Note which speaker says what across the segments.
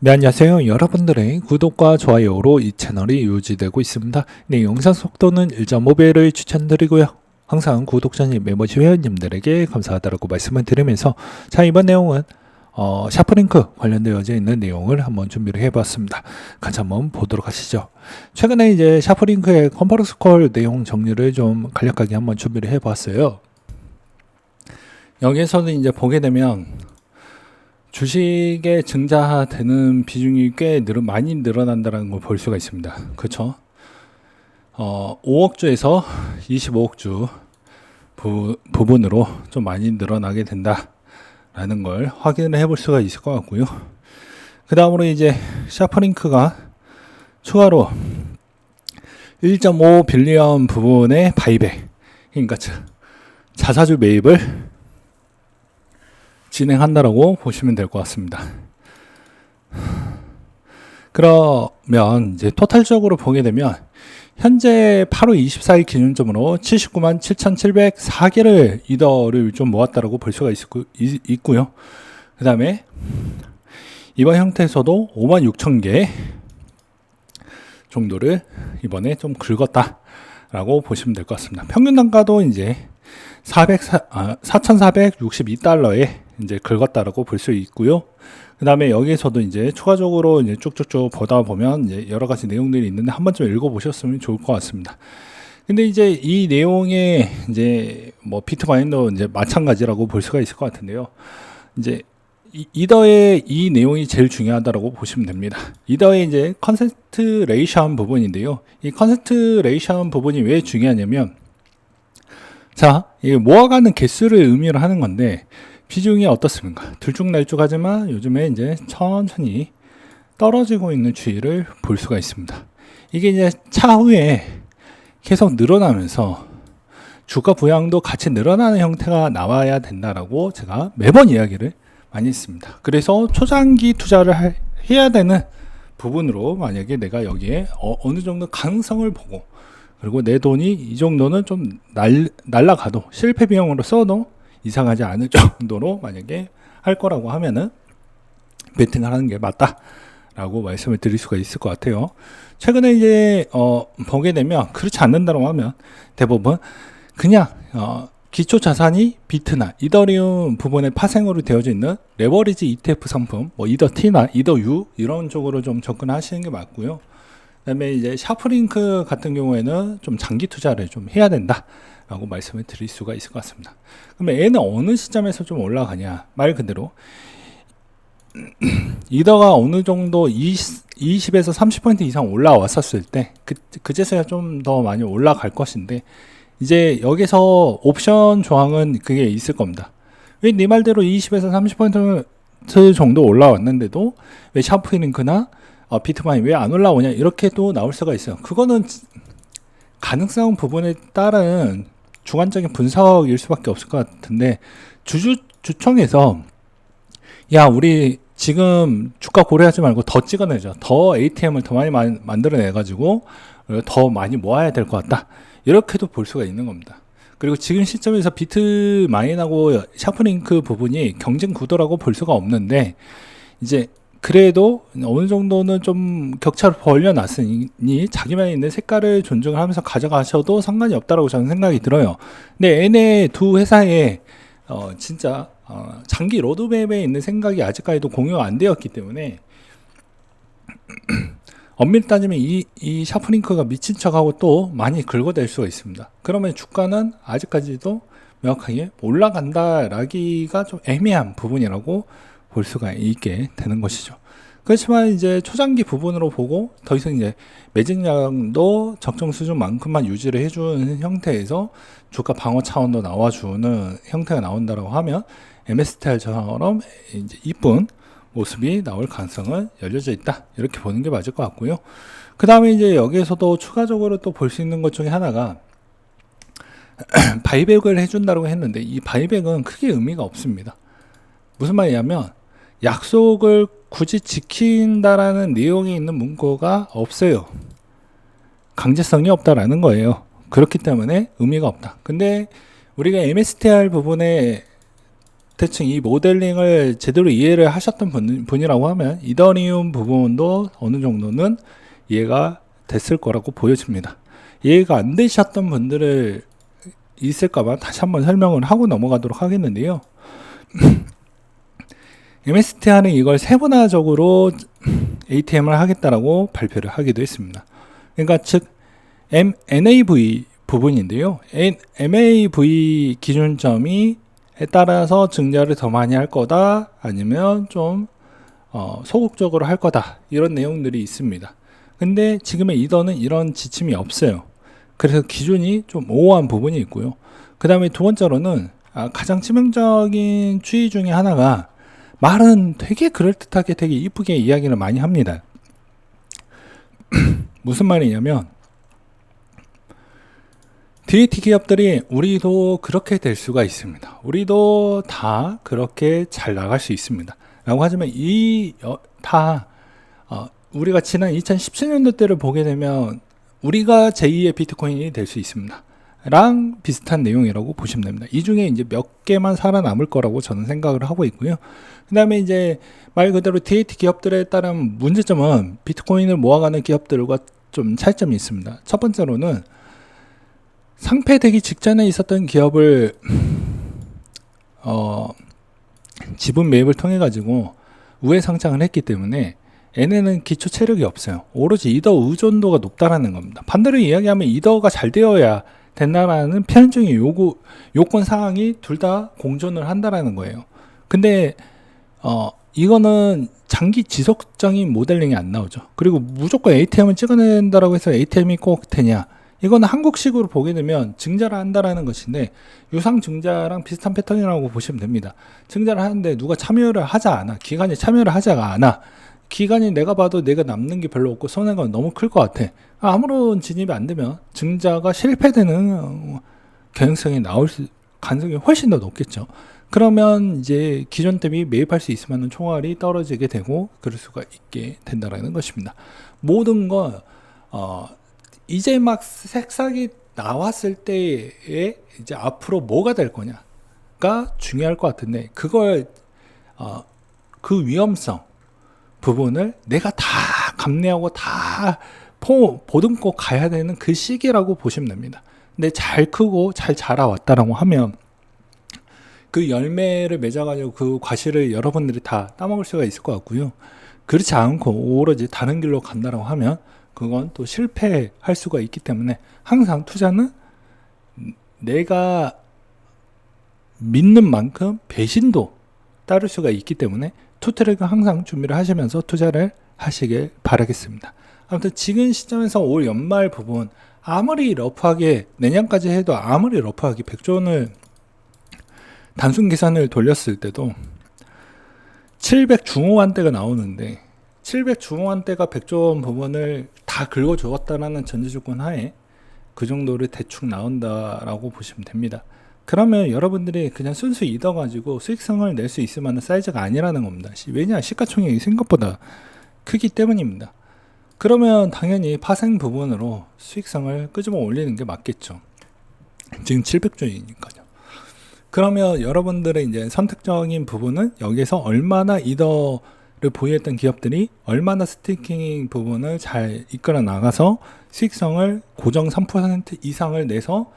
Speaker 1: 네, 안녕하세요. 여러분들의 구독과 좋아요로 이 채널이 유지되고 있습니다. 네, 영상 속도는 1.5배를 추천드리고요. 항상 구독자님, 메모지 회원님들에게 감사하다고 말씀을 드리면서 자, 이번 내용은 샤프링크 관련되어져 있는 내용을 한번 준비를 해봤습니다. 같이 한번 보도록 하시죠. 최근에 이제 샤프링크의 컨퍼런스 콜 내용 정리를 좀 간략하게 한번 준비를 해봤어요. 여기에서는 이제 보게 되면 주식에 증자되는 비중이 꽤 많이 늘어난다는 걸 볼 수가 있습니다. 그렇죠? 5억주에서 25억주 부분으로 좀 많이 늘어나게 된다라는 걸 확인을 해볼 수가 있을 것 같고요. 그 다음으로 이제 샤프링크가 추가로 1.5 빌리언 부분의 바이백, 그러니까 자사주 매입을 진행한다라고 보시면 될 것 같습니다. 그러면 이제 토탈적으로 보게 되면 현재 8월 24일 기준점으로 79만 7,704개를 이더를 좀 모았다라고 볼 수가 있고요. 그 다음에 이번 형태에서도 5만 6천 개 정도를 이번에 좀 긁었다라고 보시면 될 것 같습니다. 평균 단가도 이제 4,462달러에 이제 긁었다라고 볼 수 있고요. 그 다음에 여기에서도 이제 추가적으로 이제 쭉쭉쭉 보다 보면 이제 여러 가지 내용들이 있는데 한 번쯤 읽어보셨으면 좋을 것 같습니다. 근데 이제 이 내용에 이제 뭐 비트마인도 이제 마찬가지라고 볼 수가 있을 것 같은데요. 이제 이더의 이 내용이 제일 중요하다고 보시면 됩니다. 이더의 이제 컨센트 레이션 부분인데요. 이 컨센트 레이션 부분이 왜 중요하냐면, 자, 이게 모아가는 개수를 의미를 하는 건데 비중이 어떻습니까? 들쭉날쭉하지만 요즘에 이제 천천히 떨어지고 있는 추이를 볼 수가 있습니다. 이게 이제 차후에 계속 늘어나면서 주가 부양도 같이 늘어나는 형태가 나와야 된다라고 제가 매번 이야기를 많이 했습니다. 그래서 초장기 투자를 해야 되는 부분으로 만약에 내가 여기에 어느 정도 가능성을 보고, 그리고 내 돈이 이 정도는 좀 날라가도 실패 비용으로 써도 이상하지 않을 정도로 만약에 할 거라고 하면은 베팅을 하는 게 맞다라고 말씀을 드릴 수가 있을 것 같아요. 최근에 이제 보게 되면 그렇지 않는다고 하면 대부분 그냥 기초 자산이 비트나 이더리움 부분에 파생으로 되어져 있는 레버리지 ETF 상품, 뭐 이더 T나 이더 U 이런 쪽으로 좀 접근하시는 게 맞고요. 그다음에 이제 샤프링크 같은 경우에는 좀 장기 투자를 좀 해야 된다라고 말씀을 드릴 수가 있을 것 같습니다. 그러면 얘는 어느 시점에서 좀 올라가냐? 말 그대로 이더가 어느 정도 20에서 30% 이상 올라왔었을 때 그제서야 좀 더 많이 올라갈 것인데, 이제 여기서 옵션 조항은 그게 있을 겁니다. 왜 네 말대로 20에서 30% 정도 올라왔는데도 왜 샤프링크나 비트마인 왜 안 올라오냐 이렇게 또 나올 수가 있어요. 그거는 가능성 부분에 따른 주관적인 분석일 수밖에 없을 것 같은데, 주총에서 야, 우리 지금 주가 고려하지 말고 더 찍어내자, 더 ATM을 더 많이 만들어내 가지고 더 많이 모아야 될 것 같다, 이렇게도 볼 수가 있는 겁니다. 그리고 지금 시점에서 비트마인하고 샤프링크 부분이 경쟁 구도라고 볼 수가 없는데, 이제 그래도 어느 정도는 좀 격차를 벌려놨으니 자기만의 있는 색깔을 존중을 하면서 가져가셔도 상관이 없다라고 저는 생각이 들어요. 근데 얘네 두 회사에 진짜 장기 로드맵에 있는 생각이 아직까지도 공유가 안 되었기 때문에 엄밀히 따지면 이 샤프링크가 미친 척하고 또 많이 긁어댈 수가 있습니다. 그러면 주가는 아직까지도 명확하게 올라간다라기가 좀 애매한 부분이라고 볼 수가 있게 되는 것이죠. 그렇지만 이제 초장기 부분으로 보고 더 이상 이제 매진량도 적정 수준만큼만 유지를 해주는 형태에서 주가 방어 차원도 나와주는 형태가 나온다고 하면 MSTR처럼 이제 이쁜 모습이 나올 가능성은 열려져 있다, 이렇게 보는 게 맞을 것 같고요. 그 다음에 이제 여기에서도 추가적으로 또 볼 수 있는 것 중에 하나가 바이백을 해준다고 했는데, 이 바이백은 크게 의미가 없습니다. 무슨 말이냐면 약속을 굳이 지킨다라는 내용이 있는 문구가 없어요. 강제성이 없다라는 거예요. 그렇기 때문에 의미가 없다. 근데 우리가 MSTR 부분에 대충 이 모델링을 제대로 이해를 하셨던 분이라고 하면 이더리움 부분도 어느 정도는 이해가 됐을 거라고 보여집니다. 이해가 안 되셨던 분들을 있을까봐 다시 한번 설명을 하고 넘어가도록 하겠는데요. MSTR은 이걸 세분화적으로 ATM을 하겠다라고 발표를 하기도 했습니다. 그러니까 즉 NAV 부분인데요. NAV 기준점이 따라서 증자를 더 많이 할 거다, 아니면 좀 소극적으로 할 거다, 이런 내용들이 있습니다. 근데 지금의 이더는 이런 지침이 없어요. 그래서 기준이 좀 모호한 부분이 있고요. 그 다음에 두 번째로는 가장 치명적인 추이 중에 하나가, 말은 되게 그럴듯하게 되게 이쁘게 이야기를 많이 합니다. 무슨 말이냐면, DAT 기업들이 우리도 그렇게 될 수가 있습니다. 우리도 다 그렇게 잘 나갈 수 있습니다. 라고 하지만 우리가 지난 2017년도 때를 보게 되면 우리가 제2의 비트코인이 될 수 있습니다. 랑 비슷한 내용이라고 보시면 됩니다. 이 중에 이제 몇 개만 살아남을 거라고 저는 생각을 하고 있고요. 그 다음에 이제 말 그대로 DAT 기업들에 따른 문제점은 비트코인을 모아가는 기업들과 좀 차이점이 있습니다. 첫 번째로는 상폐되기 직전에 있었던 기업을 지분 매입을 통해 가지고 우회 상장을 했기 때문에 얘네는 기초 체력이 없어요. 오로지 이더 의존도가 높다라는 겁니다. 반대로 이야기하면 이더가 잘 되어야 된다라는 편중의 요건 사항이 둘 다 공존을 한다라는 거예요. 근데 이거는 장기 지속적인 모델링이 안 나오죠. 그리고 무조건 ATM을 찍어낸다라고 해서 ATM이 꼭 되냐? 이거는 한국식으로 보게 되면 증자를 한다라는 것인데, 유상 증자랑 비슷한 패턴이라고 보시면 됩니다. 증자를 하는데 누가 참여를 하지 않아. 기관이 참여를 하지가 않아. 기관이 내가 봐도 내가 남는 게 별로 없고 손해가 너무 클 것 같아. 아무런 진입이 안 되면 증자가 실패되는 가능성이 가능성이 훨씬 더 높겠죠. 그러면 이제 기존 대비 매입할 수 있으면 총알이 떨어지게 되고 그럴 수가 있게 된다라는 것입니다. 모든 건 이제 막 색상이 나왔을 때에 이제 앞으로 뭐가 될 거냐가 중요할 것 같은데, 그걸 그 위험성 부분을 내가 다 감내하고 다 보듬고 가야 되는 그 시기라고 보시면 됩니다. 근데 잘 크고 잘 자라왔다라고 하면 그 열매를 맺어가지고 그 과실을 여러분들이 다 따먹을 수가 있을 것 같고요. 그렇지 않고 오로지 다른 길로 간다라고 하면 그건 또 실패할 수가 있기 때문에, 항상 투자는 내가 믿는 만큼 배신도 따를 수가 있기 때문에 투트랙을 항상 준비를 하시면서 투자를 하시길 바라겠습니다. 아무튼 지금 시점에서 올 연말 부분, 아무리 러프하게 내년까지 해도 아무리 러프하게 100조 원을 단순 계산을 돌렸을 때도 700 중후반대가 나오는데, 700 중후반대가 100조 원 부분을 다 긁어주었다라는 전제조건 하에 그 정도를 대충 나온다라고 보시면 됩니다. 그러면 여러분들이 그냥 순수 이더 가지고 수익성을 낼 수 있을 만한 사이즈가 아니라는 겁니다. 왜냐? 시가총액이 생각보다 크기 때문입니다. 그러면 당연히 파생 부분으로 수익성을 끄집어 올리는 게 맞겠죠. 지금 700조이니까요. 그러면 여러분들의 이제 선택적인 부분은 여기서 얼마나 이더를 보유했던 기업들이 얼마나 스테이킹 부분을 잘 이끌어 나가서 수익성을 고정 3% 이상을 내서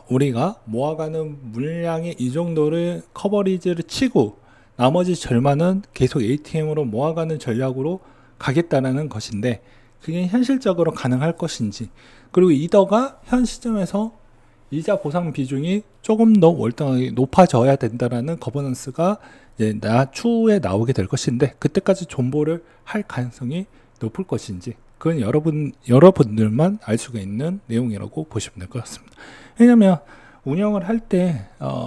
Speaker 1: 우리가 모아가는 물량의 이 정도를 커버리지를 치고 나머지 절반은 계속 ATM으로 모아가는 전략으로 가겠다라는 것인데, 그게 현실적으로 가능할 것인지, 그리고 이더가 현 시점에서 이자 보상 비중이 조금 더 월등하게 높아져야 된다라는 거버넌스가 이제 추후에 나오게 될 것인데, 그때까지 존버를 할 가능성이 높을 것인지, 그건 여러분들만 알 수가 있는 내용이라고 보시면 될 것 같습니다. 왜냐하면 운영을 할 때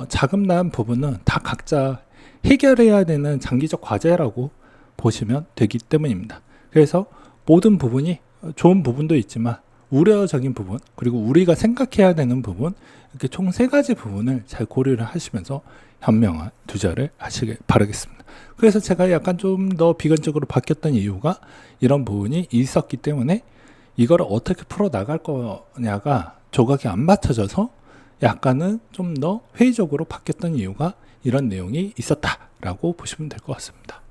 Speaker 1: 자금 난 부분은 다 각자 해결해야 되는 장기적 과제라고 보시면 되기 때문입니다. 그래서 모든 부분이 좋은 부분도 있지만 우려적인 부분, 그리고 우리가 생각해야 되는 부분, 이렇게 총 3가지 부분을 잘 고려를 하시면서 현명한 투자를 하시길 바라겠습니다. 그래서 제가 약간 좀 더 비관적으로 바뀌었던 이유가 이런 부분이 있었기 때문에, 이걸 어떻게 풀어 나갈 거냐가 조각이 안 맞춰져서 약간은 좀 더 회의적으로 바뀌었던 이유가 이런 내용이 있었다라고 보시면 될 것 같습니다.